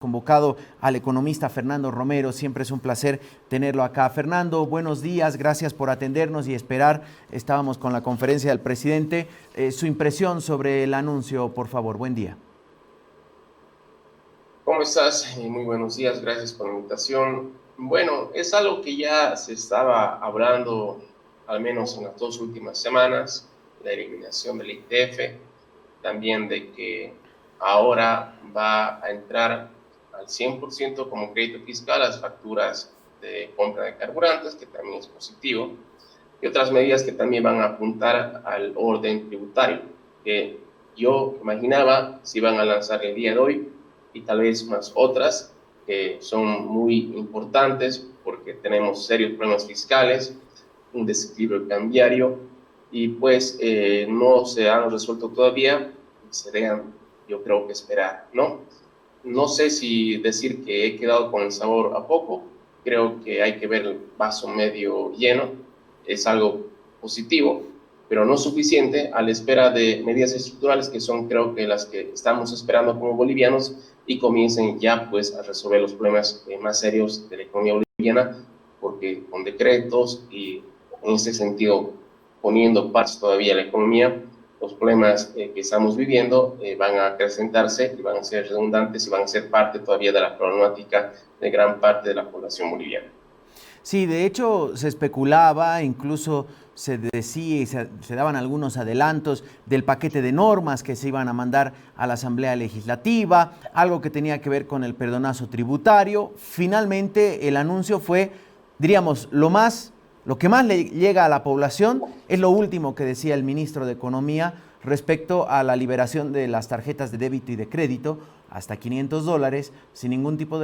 Convocado al economista Fernando Romero. Siempre es un placer tenerlo acá. Fernando, buenos días, gracias por atendernos y esperar. Estábamos con la conferencia del presidente. Su impresión sobre el anuncio, por favor. Buen día. ¿Cómo estás? Muy buenos días, gracias por la invitación. Bueno, es algo que ya se estaba hablando, al menos en las 2 últimas semanas, la eliminación del ITF, también de que ahora va a entrar al 100% como crédito fiscal las facturas de compra de carburantes, que también es positivo, y otras medidas que también van a apuntar al orden tributario, que yo imaginaba se iban a lanzar el día de hoy, y tal vez más otras que son muy importantes porque tenemos serios problemas fiscales, un desequilibrio cambiario y pues no se han resuelto todavía y se dejan, yo creo que esperar, ¿no? No sé si decir que he quedado con el sabor a poco, creo que hay que ver el vaso medio lleno, es algo positivo, pero no suficiente a la espera de medidas estructurales que son creo que las que estamos esperando como bolivianos y comiencen ya pues a resolver los problemas más serios de la economía boliviana, porque con decretos y en ese sentido poniendo parches todavía a la economía, los problemas que estamos viviendo van a acrecentarse y van a ser redundantes y van a ser parte todavía de la problemática de gran parte de la población boliviana. Sí, de hecho se especulaba, incluso se decía y se daban algunos adelantos del paquete de normas que se iban a mandar a la Asamblea Legislativa, algo que tenía que ver con el perdonazo tributario. Finalmente el anuncio fue, diríamos, lo que más le llega a la población es lo último que decía el ministro de Economía respecto a la liberación de las tarjetas de débito y de crédito hasta $500 sin ningún tipo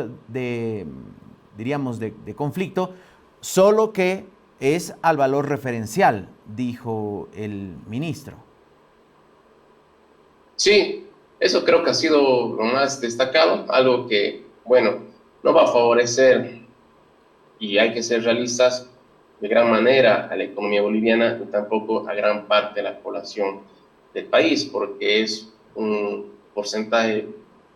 diríamos, de conflicto, solo que es al valor referencial, dijo el ministro. Sí, eso creo que ha sido lo más destacado, algo que, bueno, no va a favorecer, y hay que ser realistas, de gran manera a la economía boliviana y tampoco a gran parte de la población del país, porque es un porcentaje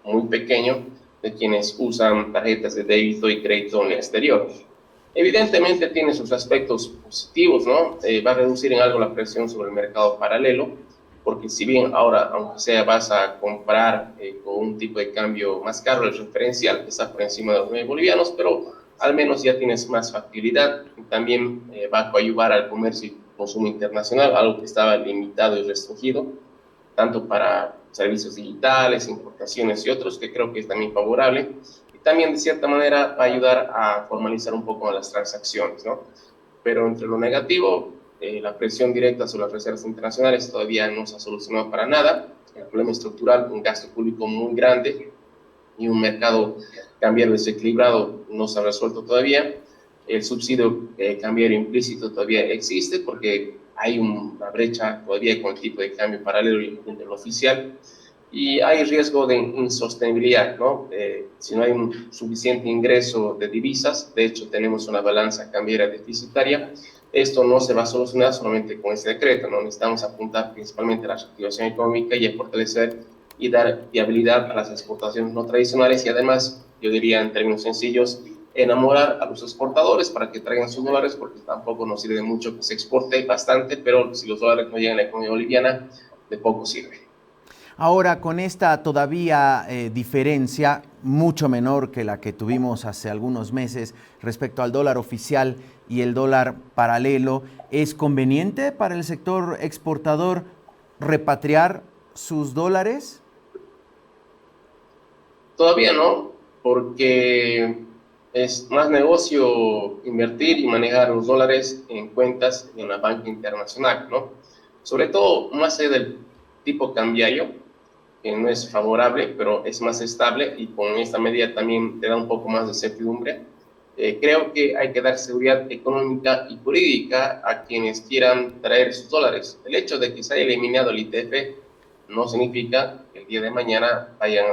muy pequeño de quienes usan tarjetas de débito y crédito en el exterior. Evidentemente tiene sus aspectos positivos, ¿no? Va a reducir en algo la presión sobre el mercado paralelo, porque si bien ahora, aunque sea, vas a comprar con un tipo de cambio más caro, el referencial que está por encima de los 9 bolivianos, pero al menos ya tienes más factibilidad y también va a ayudar al comercio y consumo internacional, algo que estaba limitado y restringido, tanto para servicios digitales, importaciones y otros, que creo que es también favorable. Y también, de cierta manera, va a ayudar a formalizar un poco las transacciones, ¿no? Pero entre lo negativo, la presión directa sobre las reservas internacionales todavía no se ha solucionado para nada. El problema estructural, un gasto público muy grande y un mercado cambiario desequilibrado no se ha resuelto todavía. El subsidio cambiario implícito todavía existe porque hay una brecha todavía con el tipo de cambio paralelo entre lo oficial y hay riesgo de insostenibilidad, ¿no? Si no hay un suficiente ingreso de divisas, de hecho tenemos una balanza cambiaria deficitaria, esto no se va a solucionar solamente con este decreto, ¿no? Necesitamos apuntar principalmente a la reactivación económica y a fortalecer y dar viabilidad a las exportaciones no tradicionales y además, yo diría en términos sencillos, enamorar a los exportadores para que traigan sus dólares, porque tampoco nos sirve mucho que se exporte bastante, pero si los dólares no llegan a la economía boliviana, de poco sirve. Ahora, con esta todavía diferencia, mucho menor que la que tuvimos hace algunos meses respecto al dólar oficial y el dólar paralelo, ¿es conveniente para el sector exportador repatriar sus dólares? Todavía no, porque es más negocio invertir y manejar los dólares en cuentas en la banca internacional, ¿no? Sobre todo más allá del tipo cambiario, que no es favorable, pero es más estable y con esta medida también te da un poco más de certidumbre. Creo que hay que dar seguridad económica y jurídica a quienes quieran traer sus dólares. El hecho de que se haya eliminado el ITF no significa que el día de mañana vayan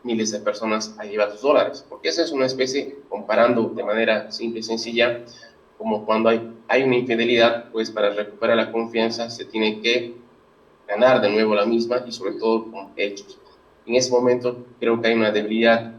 miles de personas a llevar sus dólares, porque esa es una especie, comparando de manera simple y sencilla, como cuando hay una infidelidad, pues para recuperar la confianza se tiene que ganar de nuevo la misma y sobre todo con hechos. En ese momento creo que hay una debilidad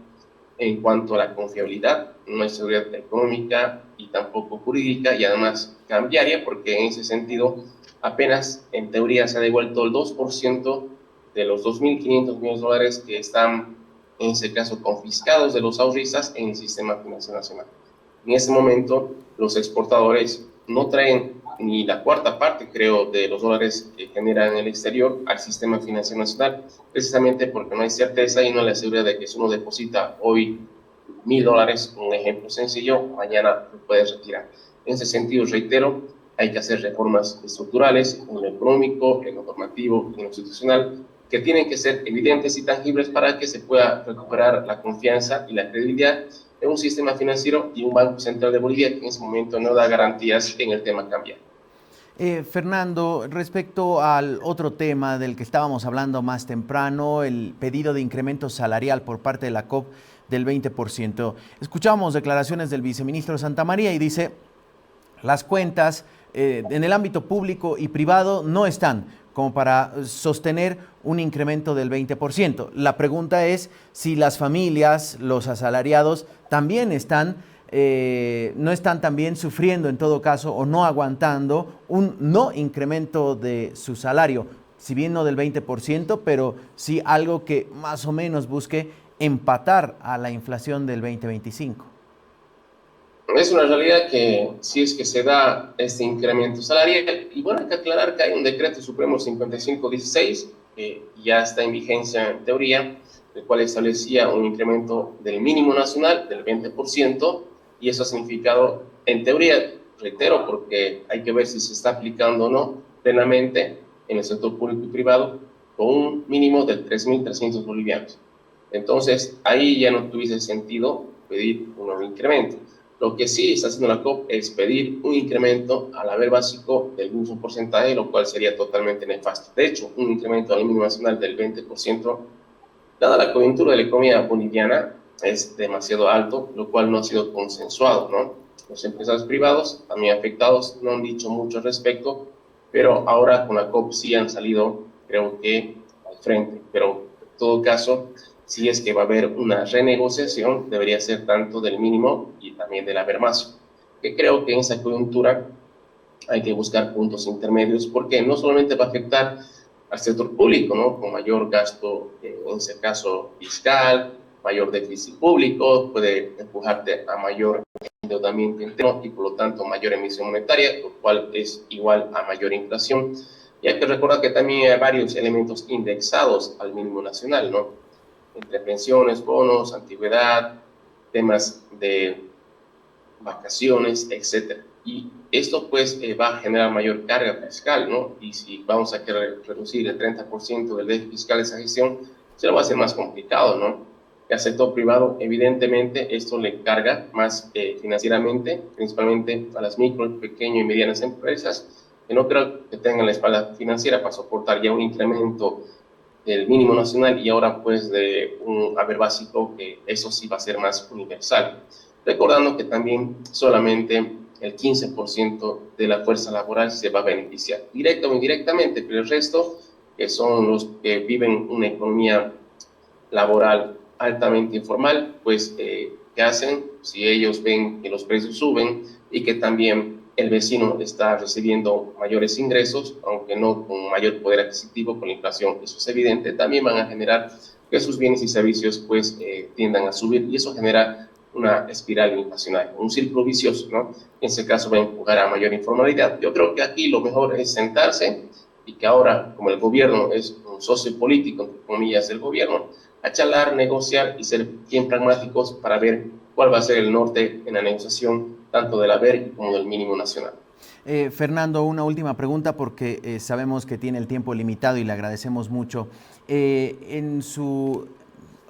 en cuanto a la confiabilidad, no hay seguridad económica y tampoco jurídica y además cambiaria, porque en ese sentido apenas en teoría se ha devuelto el 2% de los 2.500 millones de dólares que están en ese caso confiscados de los ahorristas en el sistema financiero nacional. En ese momento los exportadores no traen ni la cuarta parte, creo, de los dólares que generan en el exterior al sistema financiero nacional, precisamente porque no hay certeza y no hay la seguridad de que si uno deposita hoy $1.000, un ejemplo sencillo, mañana lo puedes retirar. En ese sentido, reitero, hay que hacer reformas estructurales en lo económico, en lo normativo, en lo institucional, que tienen que ser evidentes y tangibles para que se pueda recuperar la confianza y la credibilidad en un sistema financiero y un Banco Central de Bolivia que en ese momento no da garantías en el tema cambiario. Fernando, respecto al otro tema del que estábamos hablando más temprano, el pedido de incremento salarial por parte de la COP del 20%. Escuchamos declaraciones del viceministro Santamaría y dice, las cuentas en el ámbito público y privado no están como para sostener un incremento del 20%. La pregunta es si las familias, los asalariados, también están no están también sufriendo en todo caso o no aguantando un no incremento de su salario, si bien no del 20%, pero sí algo que más o menos busque empatar a la inflación del 2025. Es una realidad que si es que se da este incremento salarial, y bueno, hay que aclarar que hay un decreto supremo 5516 que ya está en vigencia en teoría, el cual establecía un incremento del mínimo nacional del 20%, y eso ha significado, en teoría, reitero, porque hay que ver si se está aplicando o no plenamente en el sector público y privado, con un mínimo de 3.300 bolivianos. Entonces, ahí ya no tuviese sentido pedir un nuevo incremento. Lo que sí está haciendo la COP es pedir un incremento al haber básico del mismo porcentaje, lo cual sería totalmente nefasto. De hecho, un incremento al mínimo nacional del 20%, dada la coyuntura de la economía boliviana, es demasiado alto, lo cual no ha sido consensuado, ¿no? Los empresarios privados, también afectados, no han dicho mucho al respecto, pero ahora con la COP sí han salido, creo que, al frente. Pero en todo caso, si es que va a haber una renegociación, debería ser tanto del mínimo y también del haber más. Que creo que en esa coyuntura hay que buscar puntos intermedios, porque no solamente va a afectar al sector público, ¿no? Con mayor gasto, en ese caso fiscal, mayor déficit público, puede empujarte a mayor endeudamiento interno y por lo tanto mayor emisión monetaria, lo cual es igual a mayor inflación. Y hay que recordar que también hay varios elementos indexados al mínimo nacional, ¿no? Entre pensiones, bonos, antigüedad, temas de vacaciones, etcétera. Y esto pues va a generar mayor carga fiscal, ¿no? Y si vamos a querer reducir el 30% del déficit fiscal de esa gestión, se lo va a hacer más complicado, ¿no? Y al sector privado, evidentemente, esto le carga más financieramente, principalmente a las micro, pequeñas y medianas empresas, que no creo que tengan la espalda financiera para soportar ya un incremento del mínimo nacional y ahora pues de un haber básico, que eso sí va a ser más universal. Recordando que también solamente el 15% de la fuerza laboral se va a beneficiar, directa o indirectamente, pero el resto, que son los que viven una economía laboral altamente informal, pues ¿qué hacen? Si ellos ven que los precios suben y que también el vecino está recibiendo mayores ingresos, aunque no con mayor poder adquisitivo, con la inflación, eso es evidente, también van a generar que sus bienes y servicios pues tiendan a subir y eso genera una espiral inflacionaria, un círculo vicioso, ¿no? En ese caso va a empujar a mayor informalidad. Yo creo que aquí lo mejor es sentarse y que ahora, como el gobierno es un socio político, entre comillas, del gobierno, a charlar, negociar y ser bien pragmáticos para ver cuál va a ser el norte en la negociación, tanto del haber como del mínimo nacional. Fernando, una última pregunta porque sabemos que tiene el tiempo limitado y le agradecemos mucho.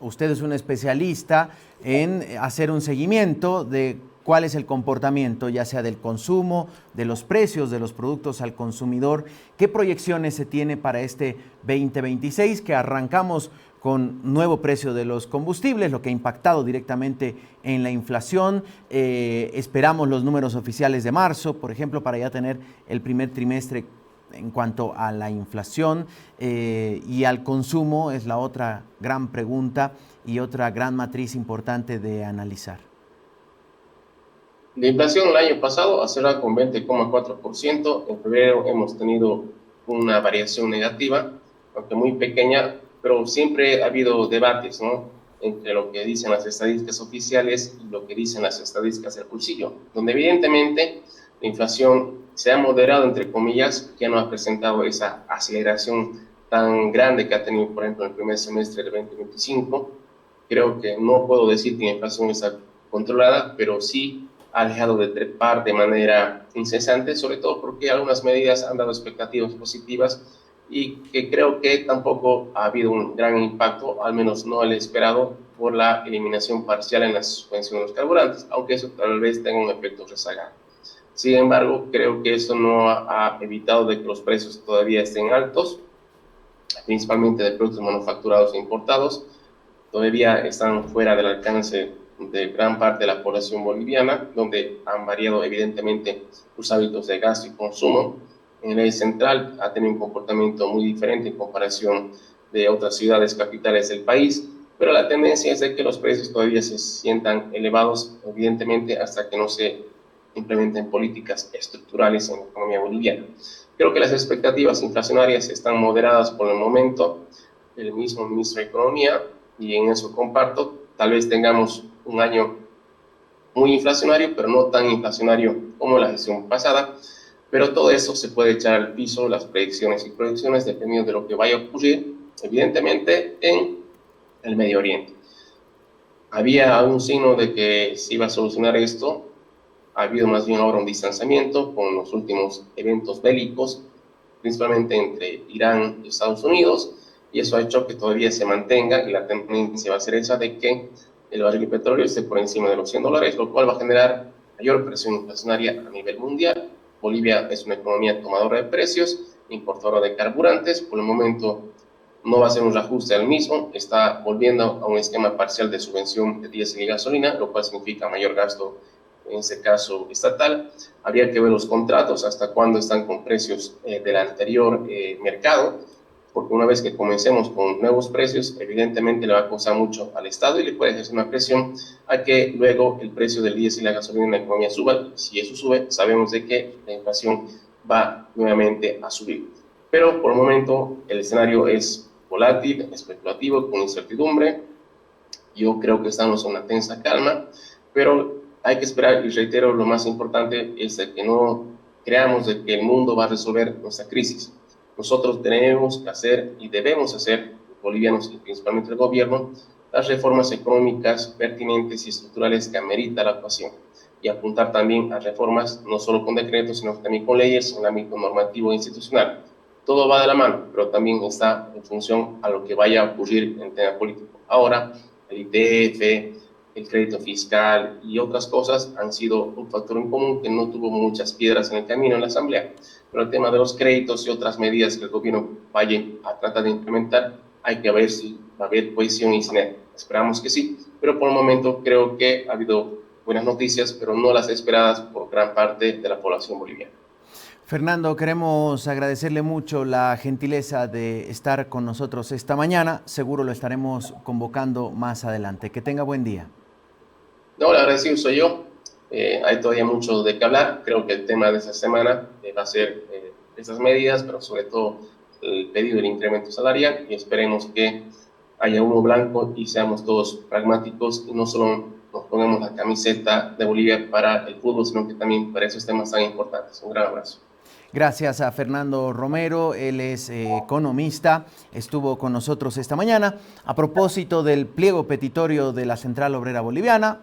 Usted es un especialista en hacer un seguimiento de cuál es el comportamiento, ya sea del consumo, de los precios de los productos al consumidor. ¿Qué proyecciones se tiene para este 2026 que arrancamos con nuevo precio de los combustibles, lo que ha impactado directamente en la inflación? Esperamos los números oficiales de marzo, por ejemplo, para ya tener el primer trimestre en cuanto a la inflación y al consumo, es la otra gran pregunta. y otra gran matriz importante de analizar? La inflación el año pasado ha cerrado con 20,4%. En febrero hemos tenido una variación negativa, aunque muy pequeña, pero siempre ha habido debates, ¿no?, entre lo que dicen las estadísticas oficiales y lo que dicen las estadísticas del bolsillo, donde evidentemente la inflación se ha moderado, entre comillas, que no ha presentado esa aceleración tan grande que ha tenido, por ejemplo, en el primer semestre del 2025. Creo que no puedo decir que la inflación está controlada, pero sí ha dejado de trepar de manera incesante, sobre todo porque algunas medidas han dado expectativas positivas y que creo que tampoco ha habido un gran impacto, al menos no el esperado, por la eliminación parcial en la suspensión de los carburantes, aunque eso tal vez tenga un efecto rezagado. Sin embargo, creo que eso no ha evitado de que los precios todavía estén altos, principalmente de productos manufacturados e importados. Todavía están fuera del alcance de gran parte de la población boliviana, donde han variado evidentemente sus hábitos de gasto y consumo. En el eje central ha tenido un comportamiento muy diferente en comparación de otras ciudades capitales del país, pero la tendencia es de que los precios todavía se sientan elevados, evidentemente, hasta que no se implementen políticas estructurales en la economía boliviana. Creo que las expectativas inflacionarias están moderadas por el momento. El mismo ministro de Economía, y en eso comparto, tal vez tengamos un año muy inflacionario, pero no tan inflacionario como la gestión pasada, pero todo eso se puede echar al piso, las predicciones y proyecciones, dependiendo de lo que vaya a ocurrir, evidentemente, en el Medio Oriente. Había un signo de que se iba a solucionar esto, ha habido más bien ahora un distanciamiento con los últimos eventos bélicos, principalmente entre Irán y Estados Unidos, y eso ha hecho que todavía se mantenga, y la tendencia va a ser esa de que el barril de petróleo esté por encima de los $100, lo cual va a generar mayor presión inflacionaria a nivel mundial. Bolivia es una economía tomadora de precios, importadora de carburantes. Por el momento no va a ser un reajuste al mismo, está volviendo a un esquema parcial de subvención de diésel y gasolina, lo cual significa mayor gasto, en este caso estatal. Habría que ver los contratos, hasta cuándo están con precios del anterior mercado, porque una vez que comencemos con nuevos precios, evidentemente le va a costar mucho al Estado y le puede ejercer una presión a que luego el precio del diésel y la gasolina en la economía suba. Si eso sube, sabemos de que la inflación va nuevamente a subir. Pero por el momento el escenario es volátil, especulativo, con incertidumbre. Yo creo que estamos en una tensa calma, pero hay que esperar, y reitero, lo más importante es de que no creamos de que el mundo va a resolver nuestra crisis. Nosotros tenemos que hacer y debemos hacer, bolivianos y principalmente el gobierno, las reformas económicas pertinentes y estructurales que amerita la actuación, y apuntar también a reformas no solo con decretos, sino también con leyes en el ámbito normativo e institucional. Todo va de la mano, pero también está en función a lo que vaya a ocurrir en tema político. Ahora, el ITF, el crédito fiscal y otras cosas han sido un factor en común que no tuvo muchas piedras en el camino en la Asamblea. Pero el tema de los créditos y otras medidas que el gobierno vaya a tratar de implementar, hay que ver si va a haber cohesión y sinergia. Esperamos que sí, pero por el momento creo que ha habido buenas noticias, pero no las esperadas por gran parte de la población boliviana. Fernando, queremos agradecerle mucho la gentileza de estar con nosotros esta mañana. Seguro lo estaremos convocando más adelante. Que tenga buen día. No, el agradecido soy yo. Hay todavía mucho de qué hablar. Creo que el tema de esta semana va a ser estas medidas, pero sobre todo el pedido del incremento salarial, y esperemos que haya humo blanco y seamos todos pragmáticos y no solo nos pongamos la camiseta de Bolivia para el fútbol, sino que también para esos temas tan importantes. Un gran abrazo. Gracias a Fernando Romero, él es economista, estuvo con nosotros esta mañana a propósito del pliego petitorio de la Central Obrera Boliviana.